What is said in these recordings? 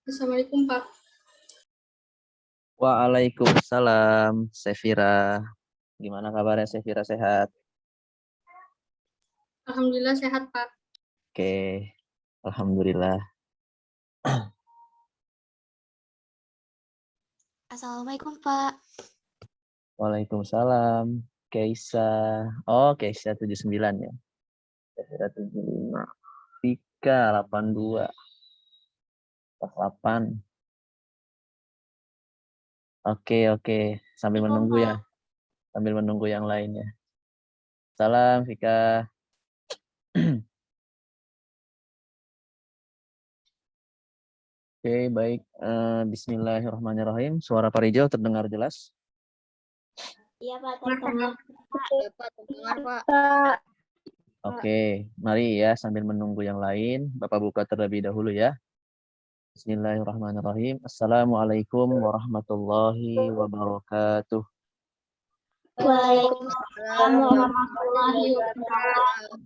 Assalamualaikum, Pak. Waalaikumsalam, Sefira. Gimana kabarnya, Sefira? Sehat? Alhamdulillah sehat, Pak. Oke, alhamdulillah. Assalamualaikum, Pak. Waalaikumsalam, Keisa. Oh, Keisa 79 ya. Sefira 75. Tika 82. 8. Oke. Sambil menunggu ya. Sambil menunggu yang lainnya. Salam, Vika. Oke, baik. Bismillahirrahmanirrahim. Suara Pak Rijal terdengar jelas? Iya, Pak. Terdengar. Terdengar, Pak. Oke, mari ya sambil menunggu yang lain. Bapak buka terlebih dahulu ya. Bismillahirrahmanirrahim. Assalamualaikum warahmatullahi wabarakatuh. Waalaikumsalam warahmatullahi wabarakatuh.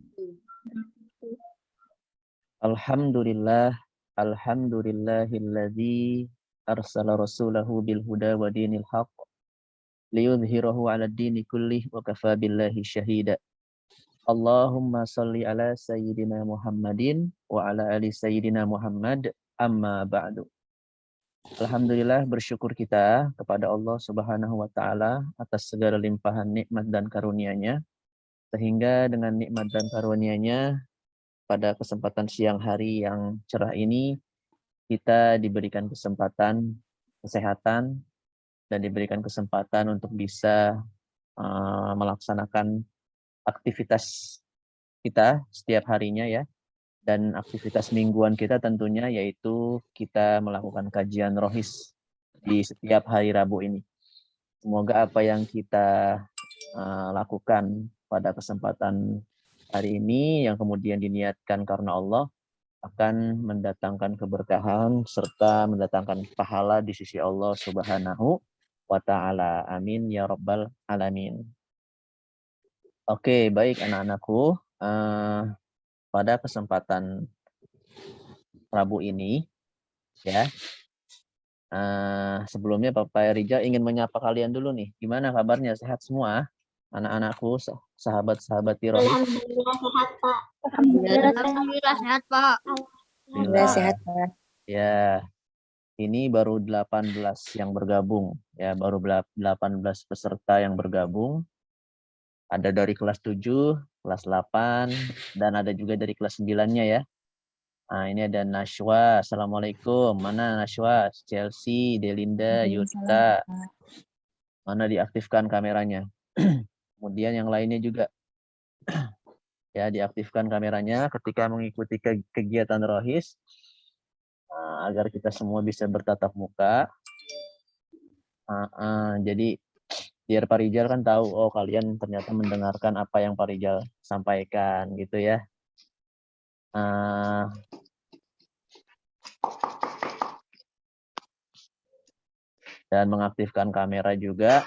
Alhamdulillahilladzi arsala rasulahu bil huda wa dinil haqq liyudhhirahu 'ala ad-dini kullih wa kafa billahi syahida. Allahumma salli ala sayyidina Muhammadin wa ala ali sayyidina Muhammad, amma ba'du. Alhamdulillah, bersyukur kita kepada Allah Subhanahu wa taala atas segala limpahan nikmat dan karunia-Nya, sehingga dengan nikmat dan karunia-Nya pada kesempatan siang hari yang cerah ini kita diberikan kesempatan kesehatan dan diberikan kesempatan untuk bisa melaksanakan aktivitas kita setiap harinya ya. Dan aktivitas mingguan kita tentunya yaitu kita melakukan kajian rohis di setiap hari Rabu ini. Semoga apa yang kita lakukan pada kesempatan hari ini yang kemudian diniatkan karena Allah akan mendatangkan keberkahan serta mendatangkan pahala di sisi Allah Subhanahu wa ta'ala. Amin ya rabbal alamin. Oke, baik anak-anakku. Pada kesempatan Rabu ini ya, sebelumnya Bapak Rijal ingin menyapa kalian dulu nih. Gimana kabarnya? Sehat semua anak-anakku, sahabat-sahabat Rohis? Alhamdulillah sehat, Pak. Alhamdulillah sehat, Pak. Alhamdulillah sehat, Pak. Ya, ini baru 18 yang bergabung ya, baru 18 peserta yang bergabung. Ada dari kelas 7, kelas 8 dan ada juga dari kelas 9-nya ya. Nah, ini ada Nashwa. Assalamualaikum. Mana Nashwa? Chelsea, Delinda, Yulita. Mana diaktifkan kameranya? Kemudian yang lainnya juga ya diaktifkan kameranya ketika mengikuti kegiatan rohis agar kita semua bisa bertatap muka. Jadi biar Pak Rijal kan tahu, oh kalian ternyata mendengarkan apa yang Pak Rijal sampaikan gitu ya. Dan mengaktifkan kamera juga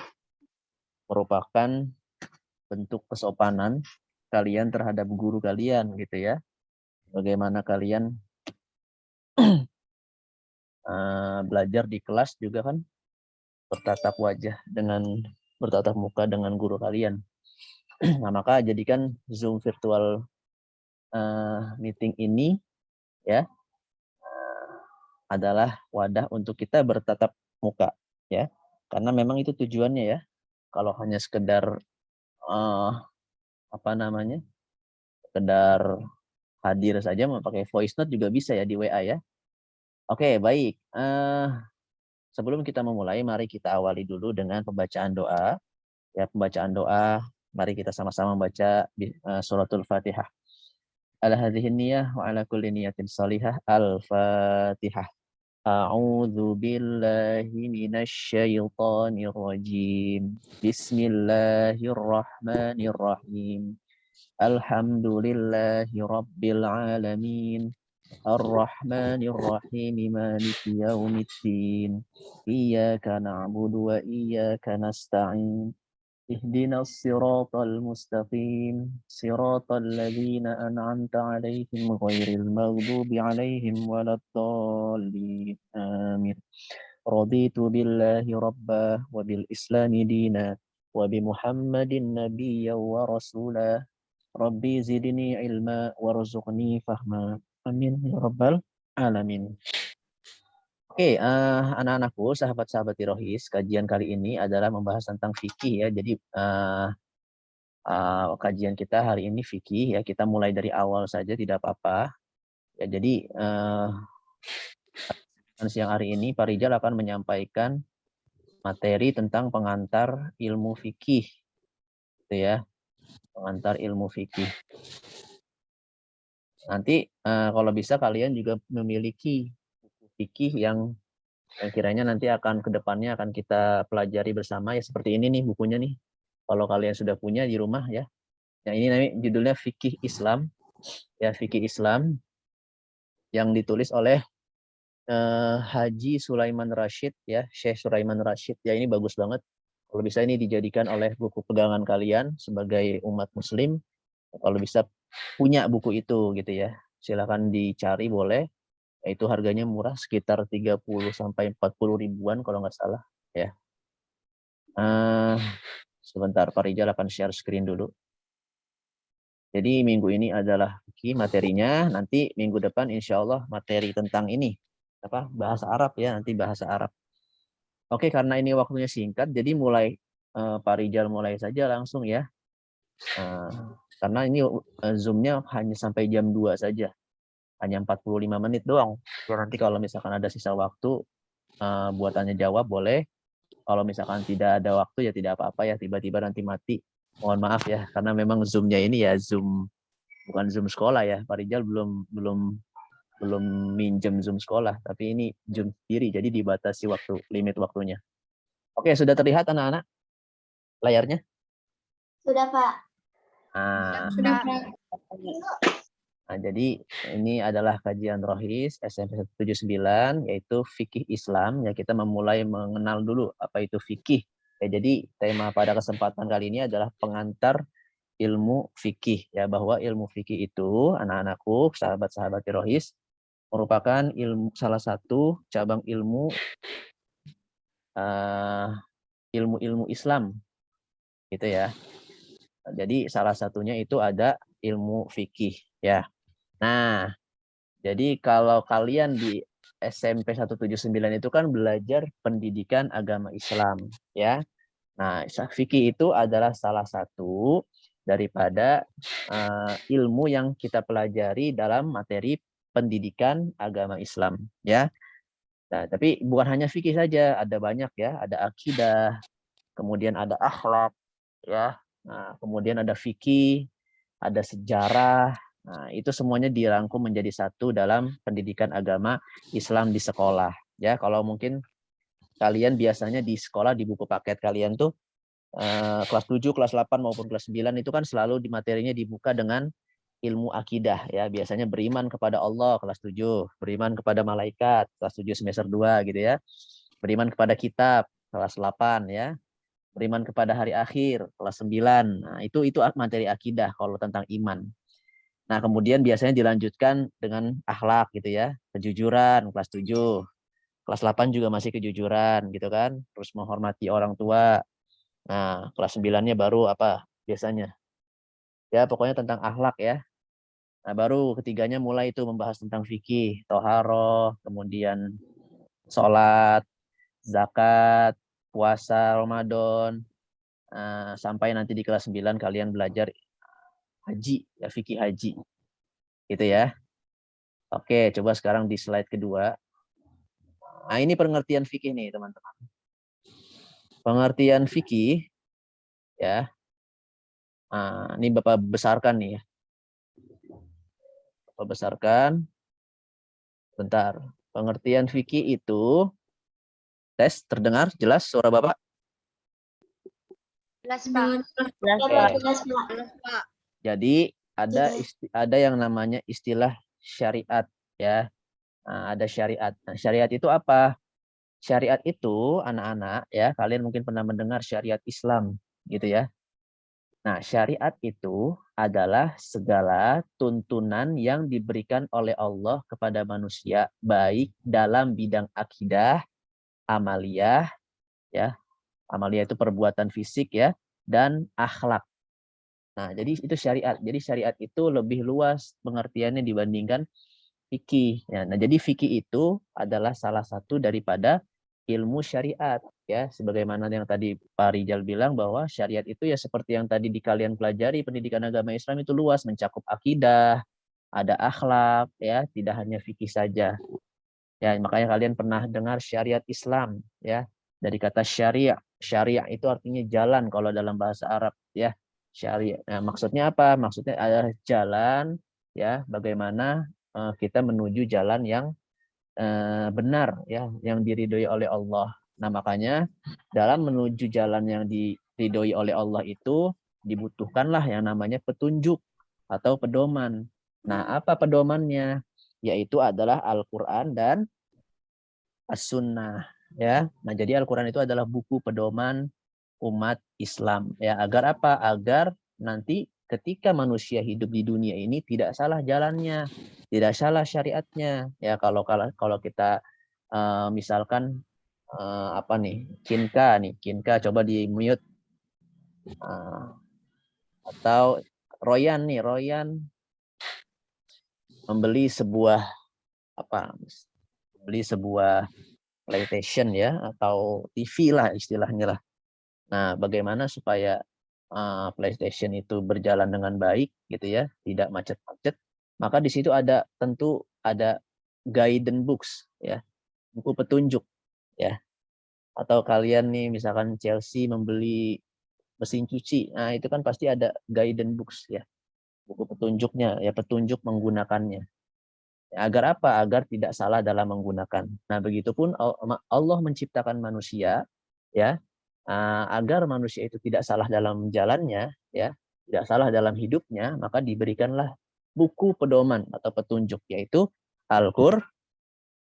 merupakan bentuk kesopanan kalian terhadap guru kalian gitu ya. Bagaimana kalian belajar di kelas juga kan bertatap muka dengan guru kalian. Nah, maka jadikan Zoom virtual meeting ini ya adalah wadah untuk kita bertatap muka ya. Karena memang itu tujuannya ya. Kalau hanya sekedar sekedar hadir saja mau pakai voice note juga bisa ya di WA ya. Oke, baik. Sebelum kita memulai, mari kita awali dulu dengan pembacaan doa. Ya, pembacaan doa. Mari kita sama-sama membaca suratul Fatihah. Ala hadhihi niyyah wa ala kulli niyatin salihah. Al-Fatihah. A'udzu billahi minasy syaithanir rajim. Bismillahirrahmanirrahim. Alhamdulillahi rabbil alamin. Ar-Rahmanir Rahim Maliki Yaumiddin. Iyyaka na'budu wa iyyaka nasta'in. Ihdinas siratal mustaqim, siratal ladzina an'amta 'alaihim ghairil maghdubi 'alaihim waladdallin. Amin. Raditu billahi rabba wa bil islami dina wa bi Muhammadin nabiyya wa rasula. Rabbi zidni ilma warzuqni fahma. Amin ya rabbal alamin. Oke, anak-anakku, sahabat-sahabat Rohis, kajian kali ini adalah membahas tentang fikih ya. Jadi kajian kita hari ini fikih ya. Kita mulai dari awal saja tidak apa-apa. Ya, jadi siang hari ini Pak Rijal akan menyampaikan materi tentang pengantar ilmu fikih, gitu ya. Pengantar ilmu fikih. Nanti kalau bisa kalian juga memiliki buku fikih yang kiranya nanti akan ke depannya akan kita pelajari bersama ya, seperti ini nih bukunya nih. Kalau kalian sudah punya di rumah ya. Yang ini namanya judulnya Fikih Islam. Ya, Fikih Islam yang ditulis oleh Haji Sulaiman Rashid ya, Syekh Sulaiman Rashid. Ya, ini bagus banget. Kalau bisa ini dijadikan oleh buku pegangan kalian sebagai umat muslim. Kalau bisa punya buku itu gitu ya. Silakan dicari boleh. Itu harganya murah sekitar 30 sampai 40 ribuan kalau nggak salah ya. Sebentar Pak Rijal akan share screen dulu. Jadi minggu ini adalah fikih materinya, nanti minggu depan insya Allah materi tentang ini apa bahasa Arab ya, nanti bahasa Arab. Oke, karena ini waktunya singkat, jadi mulai Pak Rijal mulai saja langsung ya. Karena ini Zoom-nya hanya sampai jam 2 saja. Hanya 45 menit doang. Nanti kalau misalkan ada sisa waktu buat tanya jawab boleh. Kalau misalkan tidak ada waktu ya tidak apa-apa ya, tiba-tiba nanti mati. Mohon maaf ya, karena memang Zoom-nya ini ya Zoom bukan Zoom sekolah ya. Pak Rijal belum minjem Zoom sekolah, tapi ini Zoom sendiri, jadi dibatasi limit waktunya. Oke, sudah terlihat anak-anak layarnya? Sudah, Pak. Sudah, Pak. Nah, jadi ini adalah kajian Rohis SMP 179, yaitu fikih Islam. Ya, kita memulai mengenal dulu apa itu fikih. Ya, jadi tema pada kesempatan kali ini adalah pengantar ilmu fikih. Ya, bahwa ilmu fikih itu, anak-anakku, sahabat-sahabat Rohis, merupakan salah satu cabang ilmu Islam, gitu ya. Jadi salah satunya itu ada ilmu fikih, ya. Nah, jadi kalau kalian di SMP 179 itu kan belajar pendidikan agama Islam, ya. Nah, fikih itu adalah salah satu daripada ilmu yang kita pelajari dalam materi pendidikan agama Islam, ya. Nah, tapi bukan hanya fikih saja, ada banyak ya, ada akidah, kemudian ada akhlak, ya. Nah, kemudian ada fikih, ada sejarah. Nah, itu semuanya dirangkum menjadi satu dalam pendidikan agama Islam di sekolah. Ya, kalau mungkin kalian biasanya di sekolah di buku paket kalian tuh kelas 7, kelas 8 maupun kelas 9 itu kan selalu di materinya dibuka dengan ilmu akidah ya, biasanya beriman kepada Allah kelas 7, beriman kepada malaikat kelas 7 semester 2 gitu ya. Beriman kepada kitab kelas 8 ya. Beriman kepada hari akhir kelas 9. Nah, itu materi akidah kalau tentang iman. Nah, kemudian biasanya dilanjutkan dengan akhlak gitu ya. Kejujuran kelas 7. Kelas 8 juga masih kejujuran gitu kan. Terus menghormati orang tua. Nah, kelas 9-nya baru apa biasanya? Ya, pokoknya tentang akhlak ya. Nah, baru ketiganya mulai itu membahas tentang fikih, toharoh, kemudian sholat, zakat, puasa Ramadan, sampai nanti di kelas 9 kalian belajar haji, ya fikih haji. Gitu ya. Oke, coba sekarang di slide kedua. Nah, ini pengertian fikih nih, teman-teman. Pengertian fikih ya. Nah, ini Bapak besarkan nih ya. Bapak besarkan. Bentar. Pengertian fikih itu tes terdengar jelas suara Bapak? Jelas, Pak. Jelas, Pak. Jadi ada yang namanya istilah syariat ya. Nah, ada syariat. Nah, syariat itu apa? Syariat itu anak-anak ya, kalian mungkin pernah mendengar syariat Islam gitu ya. Nah, syariat itu adalah segala tuntunan yang diberikan oleh Allah kepada manusia, baik dalam bidang akidah, amaliyah, ya, amaliyah itu perbuatan fisik ya, dan akhlak. Nah, jadi itu syariat. Jadi syariat itu lebih luas pengertiannya dibandingkan fikih. Ya, nah, jadi fikih itu adalah salah satu daripada ilmu syariat. Ya, sebagaimana yang tadi Pak Rijal bilang bahwa syariat itu ya seperti yang tadi di kalian pelajari, pendidikan agama Islam itu luas, mencakup akidah, ada akhlak, ya, tidak hanya fikih saja. Ya, makanya kalian pernah dengar syariat Islam, ya, dari kata syariah. Syariah itu artinya jalan kalau dalam bahasa Arab, ya. Syariah. Nah, maksudnya apa? Maksudnya adalah jalan, ya, bagaimana kita menuju jalan yang benar, ya, yang diridhoi oleh Allah. Nah, makanya dalam menuju jalan yang diridhoi oleh Allah itu dibutuhkanlah yang namanya petunjuk atau pedoman. Nah, apa pedomannya? Yaitu adalah Al-Quran dan As-Sunnah, ya. Nah, jadi Al-Quran itu adalah buku pedoman umat Islam, ya. Agar apa? Agar nanti ketika manusia hidup di dunia ini tidak salah jalannya, tidak salah syariatnya, ya. Kalau kita misalkan apa nih, Kinka coba di mute, atau Royan membeli sebuah apa? Beli sebuah PlayStation ya, atau TV lah istilahnya lah. Nah, bagaimana supaya PlayStation itu berjalan dengan baik gitu ya, tidak macet-macet. Maka di situ tentu ada guidance books ya, buku petunjuk ya. Atau kalian nih misalkan Chelsea membeli mesin cuci, nah itu kan pasti ada guidance books ya, buku petunjuknya ya, petunjuk menggunakannya. Agar apa? Agar tidak salah dalam menggunakan. Nah, begitupun Allah menciptakan manusia ya, agar manusia itu tidak salah dalam jalannya ya, tidak salah dalam hidupnya, maka diberikanlah buku pedoman atau petunjuk, yaitu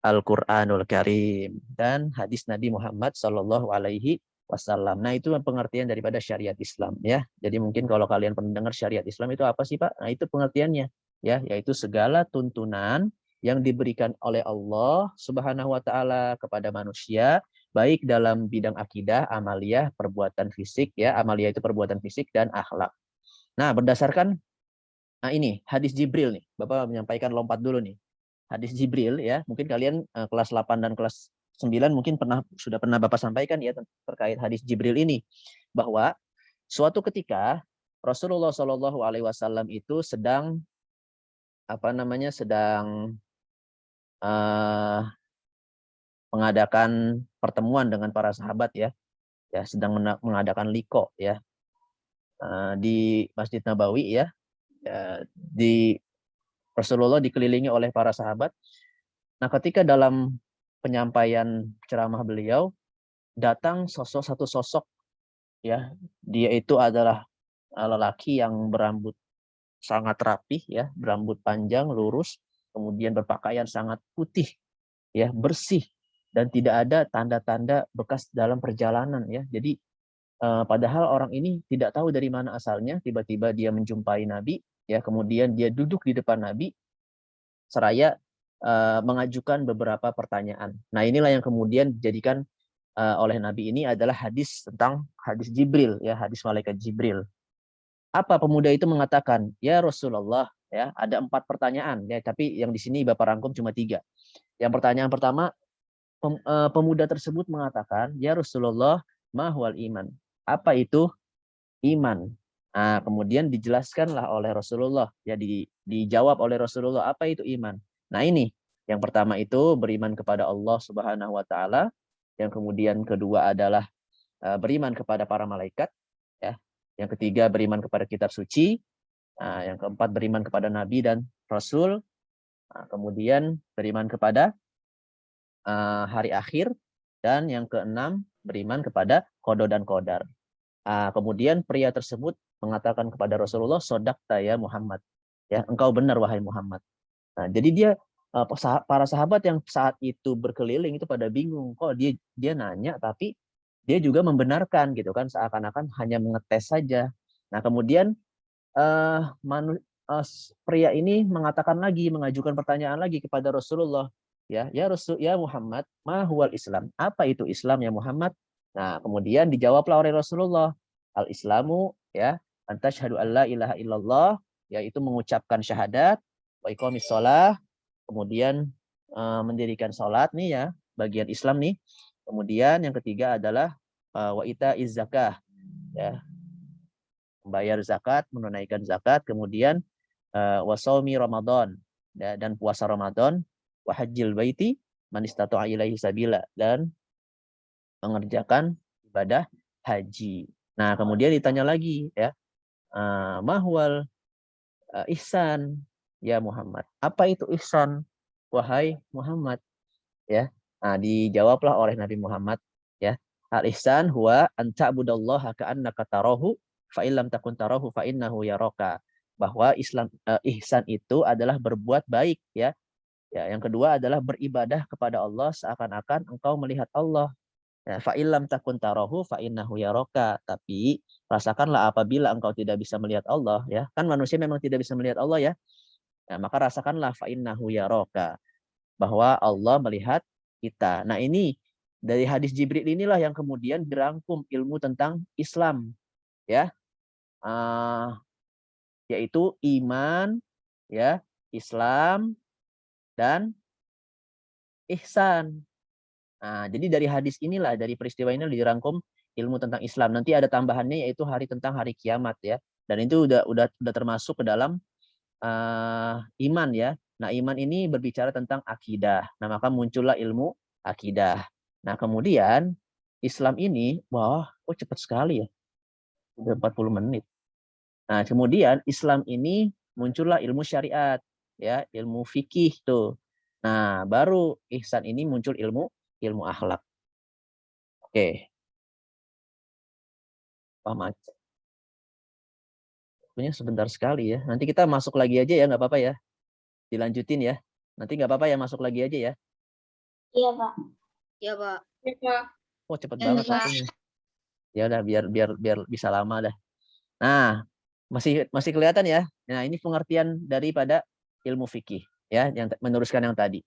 Al-Qur'anul Karim dan hadis Nabi Muhammad Shallallahu alaihi wasallam. Nah, itu pengertian daripada syariat Islam ya. Jadi mungkin kalau kalian pernah dengar syariat Islam itu apa sih, Pak? Nah, itu pengertiannya ya, yaitu segala tuntunan yang diberikan oleh Allah Subhanahu wa taala kepada manusia, baik dalam bidang akidah, amaliyah, perbuatan fisik ya. Amaliyah itu perbuatan fisik dan akhlak. Nah, berdasarkan ini hadis Jibril nih. Bapak menyampaikan, lompat dulu nih. Hadis Jibril ya, mungkin kalian kelas 8 dan kelas 9 mungkin sudah pernah Bapak sampaikan ya terkait hadis Jibril ini, bahwa suatu ketika Rasulullah Shallallahu alaihi wasallam itu sedang mengadakan pertemuan dengan para sahabat ya, sedang mengadakan liqa ya, di Masjid Nabawi ya, di Rasulullah dikelilingi oleh para sahabat. Nah, ketika dalam penyampaian ceramah beliau datang satu sosok ya, dia itu adalah lelaki yang berambut sangat rapih ya, berambut panjang lurus, kemudian berpakaian sangat putih ya, bersih, dan tidak ada tanda-tanda bekas dalam perjalanan ya. Jadi padahal orang ini tidak tahu dari mana asalnya, tiba-tiba dia menjumpai Nabi ya, kemudian dia duduk di depan Nabi seraya mengajukan beberapa pertanyaan. Nah, inilah yang kemudian dijadikan oleh Nabi ini adalah hadis tentang hadis Jibril ya, hadis malaikat Jibril. Apa pemuda itu mengatakan? Ya Rasulullah, ya, ada 4 pertanyaan ya, tapi yang di sini Bapak rangkum cuma 3. Yang pertanyaan pertama, pemuda tersebut mengatakan, ya Rasulullah, ma huwal iman? Apa itu iman? Nah, kemudian dijelaskanlah oleh Rasulullah, ya, dijawab oleh Rasulullah, apa itu iman? Nah, ini yang pertama itu beriman kepada Allah Subhanahu wa taala, yang kemudian kedua adalah beriman kepada para malaikat ya. Yang ketiga beriman kepada kitab suci. Nah, yang keempat beriman kepada nabi dan rasul. Nah, kemudian beriman kepada hari akhir, dan yang keenam beriman kepada qada dan qadar. Kemudian pria tersebut mengatakan kepada Rasulullah, sodakta ya Muhammad, ya, engkau benar wahai Muhammad. Nah, jadi dia para sahabat yang saat itu berkeliling itu pada bingung, kok dia nanya tapi dia juga membenarkan gitu kan, seakan-akan hanya mengetes saja. Nah, kemudian pria ini mengatakan lagi, mengajukan pertanyaan lagi kepada Rasulullah, ya Rasul, ya Muhammad, ma huwal Islam? Apa itu Islam ya Muhammad? Nah, kemudian dijawablah oleh Rasulullah, al-Islamu ya, antashhadu alla ilaha illallah, yaitu mengucapkan syahadat, wa iqamis shalah, kemudian mendirikan salat nih ya, bagian Islam nih. Kemudian yang ketiga adalah wa itaiz zakah, ya, membayar zakat, menunaikan zakat, kemudian wasaumi Ramadan, ya, dan puasa Ramadan, wa hajjil baiti man istata'a ilaihi sabila, dan mengerjakan ibadah haji. Nah, kemudian ditanya lagi ya, mahwal ihsan ya Muhammad. Apa itu ihsan wahai Muhammad? Ya. Nah, dijawablah oleh Nabi Muhammad ya. Al ihsan huwa an ta'budallaha ka'annaka tarahu fa illam takun tarahu fa innahu yaraka. Bahwa ihsan itu adalah berbuat baik ya. Ya, yang kedua adalah beribadah kepada Allah seakan-akan engkau melihat Allah. Ya, fa illam takun tarahu fa innahu yaraka. Tapi rasakanlah apabila engkau tidak bisa melihat Allah ya. Kan manusia memang tidak bisa melihat Allah ya. Ya, maka rasakanlah fa innahu yaraka, bahwa Allah melihat kita. Nah, ini dari hadis Jibril inilah yang kemudian dirangkum ilmu tentang Islam ya. Yaitu iman ya, Islam dan ihsan. Nah, jadi dari hadis inilah, dari peristiwa ini dirangkum ilmu tentang Islam. Nanti ada tambahannya yaitu tentang hari kiamat ya. Dan itu udah termasuk ke dalam iman ya. Nah, iman ini berbicara tentang akidah. Nah, maka muncullah ilmu akidah. Nah, kemudian Islam ini, wah, cepat sekali ya. Udah 40 menit. Nah, kemudian Islam ini muncullah ilmu syariat, ya, ilmu fikih tuh. Nah, baru ihsan ini muncul ilmu akhlak. Oke. Paham aja. Punya sebentar sekali ya. Nanti kita masuk lagi aja ya, nggak apa-apa ya. Dilanjutin ya. Nanti nggak apa-apa ya, masuk lagi aja ya. Iya, Pak. Iya, Pak. Oh, cepet banget waktunya. Ya udah, biar bisa lama dah. Nah, masih kelihatan ya. Nah, ini pengertian daripada ilmu fikih ya, yang meneruskan yang tadi.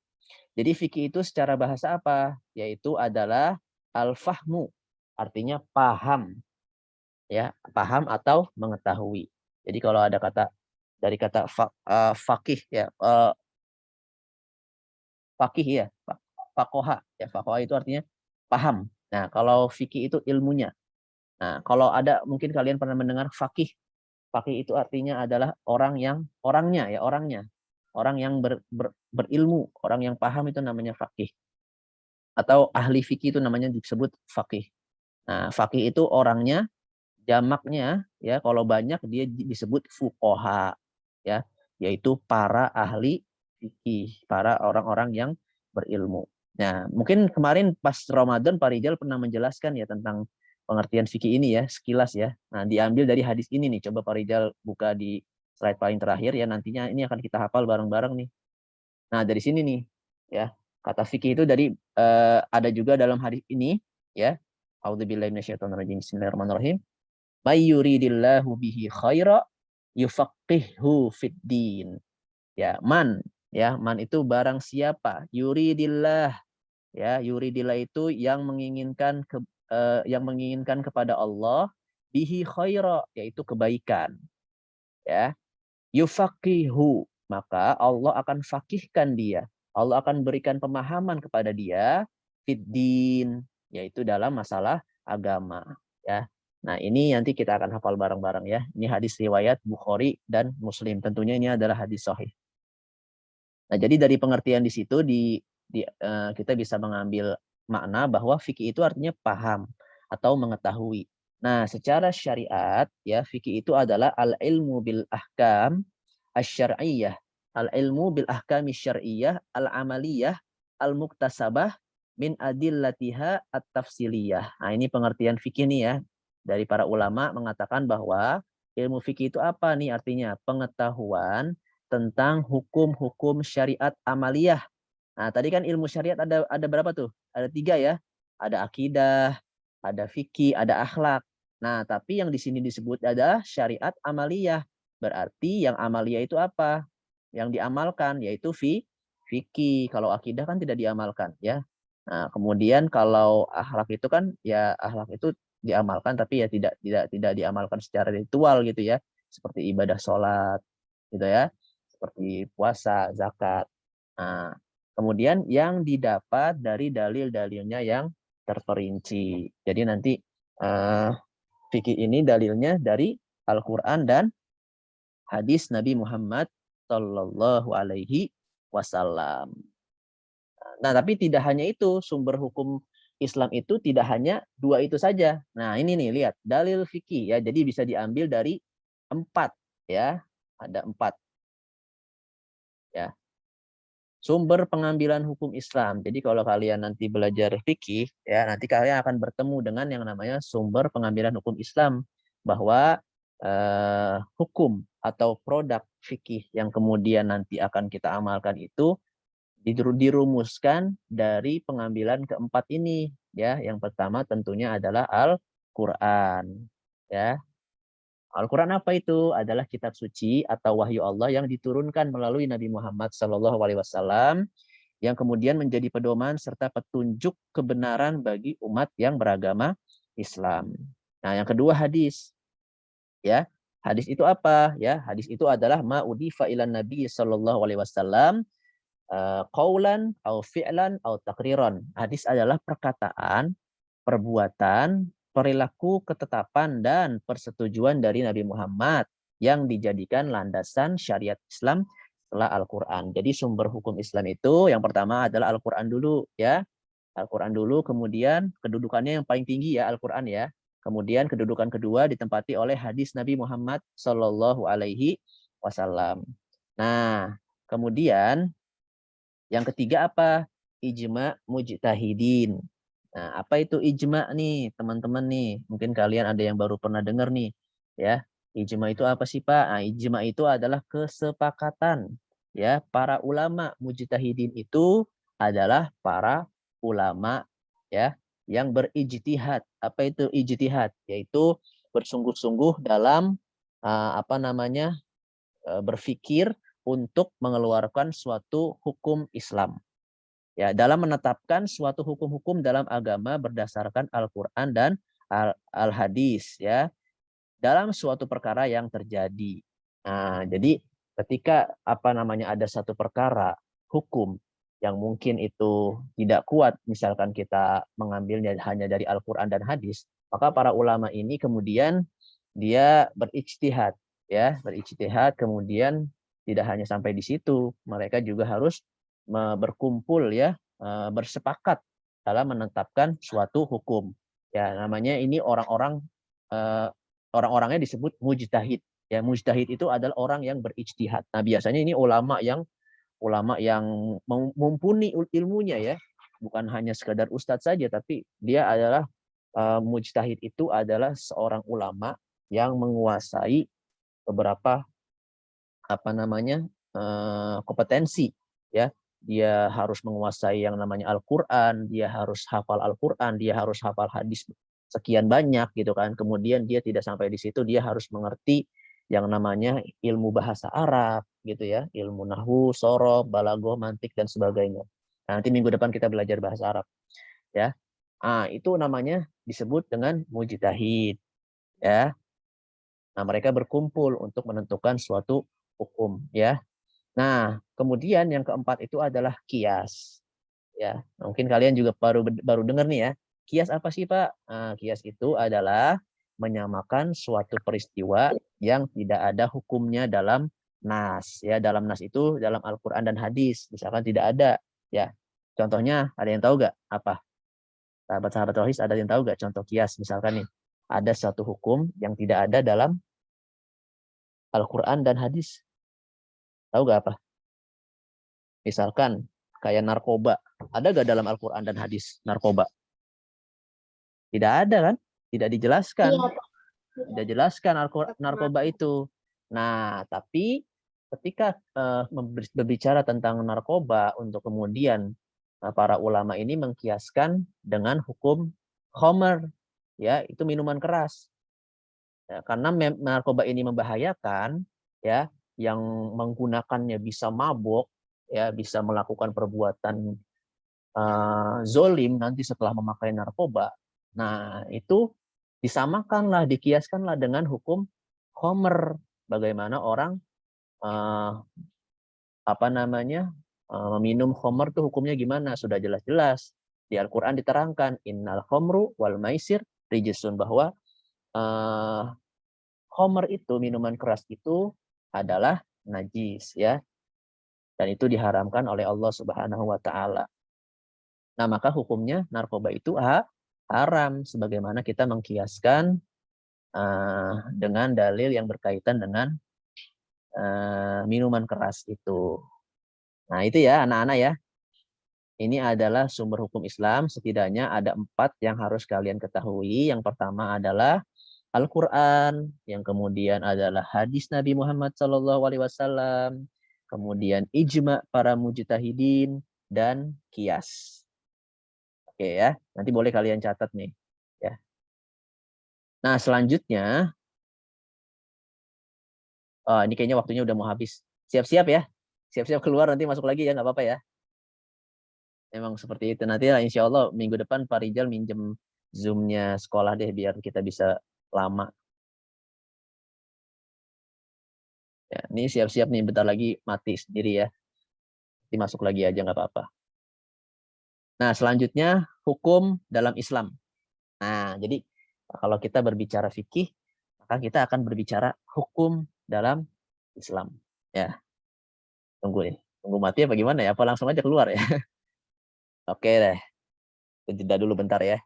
Jadi fikih itu secara bahasa apa? Yaitu adalah al-fahmu. Artinya paham. Ya, paham atau mengetahui. Jadi kalau ada kata dari kata fakih ya, fakih ya, fakoha ya, fakoha itu artinya paham. Nah, kalau fikih itu ilmunya. Nah, kalau ada mungkin kalian pernah mendengar fakih. Fakih itu artinya adalah orangnya ya, orangnya. Orang yang berilmu, orang yang paham itu namanya fakih. Atau ahli fikih itu namanya disebut fakih. Nah, fakih itu orangnya, jamaknya ya, kalau banyak dia disebut fuqaha ya, yaitu para ahli fikih, para orang-orang yang berilmu. Nah, mungkin kemarin pas Ramadan Pak Rijal pernah menjelaskan ya tentang pengertian fikih ini ya, sekilas ya. Nah, diambil dari hadis ini nih. Coba Pak Rijal buka di slide paling terakhir ya, nantinya ini akan kita hafal bareng-bareng nih. Nah, dari sini nih ya. Kata fikih itu dari ada juga dalam hadis ini ya. A'udzubillahi minasyaitonirrajim. Bismillahirrahmanirrahim. May yuridillahu bihi khaira yufaqihu fid din. Ya, man itu barang siapa, yuridillah ya, yuridillah itu yang menginginkan kepada Allah, bihi khaira, yaitu kebaikan ya, yufaqihu, maka Allah akan fakihkan dia, Allah akan berikan pemahaman kepada dia fiddin, yaitu dalam masalah agama ya. Nah, ini nanti kita akan hafal bareng-bareng ya. Ini hadis riwayat Bukhari dan Muslim, tentunya ini adalah hadis sahih. Nah, jadi dari pengertian di situ kita bisa mengambil makna bahwa fikih itu artinya paham atau mengetahui. Nah, secara syariat ya, fikih itu adalah al-ilmu bil ahkam asy-syar'iyyah, al-ilmu bil ahkam asy-syar'iyyah al-amaliyah al-muktasabah min adillatiha at-tafsiliyah. Nah, ini pengertian fikih nih ya. Dari para ulama mengatakan bahwa ilmu fikih itu apa nih artinya? Pengetahuan tentang hukum-hukum syariat amaliyah. Nah, tadi kan ilmu syariat ada berapa tuh? Ada 3 ya. Ada akidah, ada fikih, ada akhlak. Nah, tapi yang di sini disebut adalah syariat amaliyah. Berarti yang amaliyah itu apa? Yang diamalkan yaitu fikih. Kalau akidah kan tidak diamalkan, ya. Nah, kemudian kalau akhlak itu kan ya akhlak itu diamalkan tapi ya tidak diamalkan secara ritual gitu ya. Seperti ibadah sholat gitu ya. Seperti puasa, zakat. Nah, kemudian yang didapat dari dalil-dalilnya yang terperinci. Jadi nanti fikih ini dalilnya dari Al-Quran dan hadis Nabi Muhammad Sallallahu Alaihi Wasallam. Nah, tapi tidak hanya itu, sumber hukum Islam itu tidak hanya dua itu saja. Nah, ini nih, lihat, dalil fikih ya. Jadi bisa diambil dari 4 ya. Ada 4 ya. Sumber pengambilan hukum Islam. Jadi kalau kalian nanti belajar fikih ya, nanti kalian akan bertemu dengan yang namanya sumber pengambilan hukum Islam, bahwa hukum atau produk fikih yang kemudian nanti akan kita amalkan itu dirumuskan dari pengambilan keempat ini ya. Yang pertama tentunya adalah Al-Qur'an ya. Al-Quran apa itu? Adalah kitab suci atau wahyu Allah yang diturunkan melalui Nabi Muhammad SAW, yang kemudian menjadi pedoman serta petunjuk kebenaran bagi umat yang beragama Islam. Nah, yang kedua hadis. Ya, hadis itu apa? Ya, hadis itu adalah ma'udifa ilan Nabi SAW qaulan au fi'lan au takriran. Hadis adalah perkataan, perbuatan, perilaku, ketetapan, dan persetujuan dari Nabi Muhammad yang dijadikan landasan syariat Islam setelah Al-Quran. Jadi sumber hukum Islam itu yang pertama adalah Al-Quran dulu ya. Al-Quran dulu, kemudian kedudukannya yang paling tinggi ya Al-Quran ya. Kemudian kedudukan kedua ditempati oleh hadis Nabi Muhammad Sallallahu Alaihi Wasallam. Nah, kemudian yang ketiga apa? Ijma mujtahidin. Nah, apa itu ijma nih, teman-teman nih? Mungkin kalian ada yang baru pernah dengar nih, ya. Ijma itu apa sih, Pak? Nah, ijma itu adalah kesepakatan, ya. Para ulama mujtahidin itu adalah para ulama, ya, yang berijtihad. Apa itu ijtihad? Yaitu bersungguh-sungguh dalam berpikir untuk mengeluarkan suatu hukum Islam. Ya, dalam menetapkan suatu hukum-hukum dalam agama berdasarkan Al-Qur'an dan Al-Hadis ya, dalam suatu perkara yang terjadi. Nah, jadi ketika ada satu perkara hukum yang mungkin itu tidak kuat, misalkan kita mengambilnya hanya dari Al-Qur'an dan hadis, maka para ulama ini kemudian dia berijtihad ya, berijtihad, kemudian tidak hanya sampai di situ, mereka juga harus berkumpul ya, bersepakat dalam menetapkan suatu hukum. Ya, namanya ini orang-orangnya disebut mujtahid. Ya, mujtahid itu adalah orang yang berijtihad. Nah, biasanya ini ulama yang mumpuni ilmunya ya, bukan hanya sekadar ustadz saja, tapi dia adalah mujtahid itu adalah seorang ulama yang menguasai beberapa kompetensi ya. Dia harus menguasai yang namanya Al-Qur'an, dia harus hafal Al-Qur'an, dia harus hafal hadis sekian banyak gitu kan. Kemudian dia tidak sampai di situ, dia harus mengerti yang namanya ilmu bahasa Arab gitu ya, ilmu nahwu, shoroh, balaghah, mantik dan sebagainya. Nah, nanti minggu depan kita belajar bahasa Arab ya. Itu namanya disebut dengan mujtahid ya. Nah, mereka berkumpul untuk menentukan suatu hukum ya. Nah, kemudian yang keempat itu adalah kias. Ya, mungkin kalian juga baru dengar nih ya. Kias apa sih, Pak? Nah, kias itu adalah menyamakan suatu peristiwa yang tidak ada hukumnya dalam nas. Ya, dalam nas itu dalam Al-Qur'an dan hadis. Misalkan tidak ada. Ya, contohnya ada yang tahu nggak apa? Sahabat-sahabat rohis ada yang tahu nggak contoh kias? Misalkan nih, ada satu hukum yang tidak ada dalam Al-Quran dan hadis. Tahu gak apa? Misalkan kayak narkoba. Ada gak dalam Al-Quran dan hadis narkoba? Tidak ada kan? Tidak dijelaskan. Iya. Tidak dijelaskan narkoba itu. Nah, tapi ketika berbicara tentang narkoba, untuk kemudian para ulama ini mengkiaskan dengan hukum khomer. ya itu minuman keras. Ya, karena narkoba ini membahayakan, ya, yang menggunakannya bisa mabuk, ya, bisa melakukan perbuatan zolim nanti setelah memakai narkoba. Nah, itu disamakanlah, dikiaskanlah dengan hukum khomer. Bagaimana orang meminum khomer tuh hukumnya gimana? Sudah jelas-jelas di Al-Quran diterangkan innal khomru wal maisir rijisun, bahwa khomer itu, minuman keras itu adalah najis, ya, dan itu diharamkan oleh Allah Subhanahu wa taala. Nah, maka hukumnya narkoba itu haram, sebagaimana kita mengkiaskan dengan dalil yang berkaitan dengan minuman keras itu. Nah, itu ya anak-anak ya. Ini adalah sumber hukum Islam. Setidaknya ada 4 yang harus kalian ketahui. Yang pertama adalah Al-Quran, yang kemudian adalah hadis Nabi Muhammad SAW, kemudian ijma para mujtahidin, dan kias. Oke ya, nanti boleh kalian catat nih. Ya. Nah, selanjutnya, ini kayaknya waktunya udah mau habis. Siap-siap ya, siap-siap keluar, nanti masuk lagi ya, nggak apa-apa ya. Memang seperti itu. Nanti lah, insya Allah minggu depan Pak Rijal minjem Zoom-nya sekolah deh, biar kita bisa lama. Ya, ini siap-siap nih, bentar lagi mati sendiri ya. Nanti masuk lagi aja, nggak apa-apa. Nah, selanjutnya hukum dalam Islam. Nah, jadi kalau kita berbicara fikih, maka kita akan berbicara hukum dalam Islam. Ya, tunggu nih. Tunggu mati apa gimana ya? Apa langsung aja keluar ya? Oke deh. Jeda dulu bentar ya.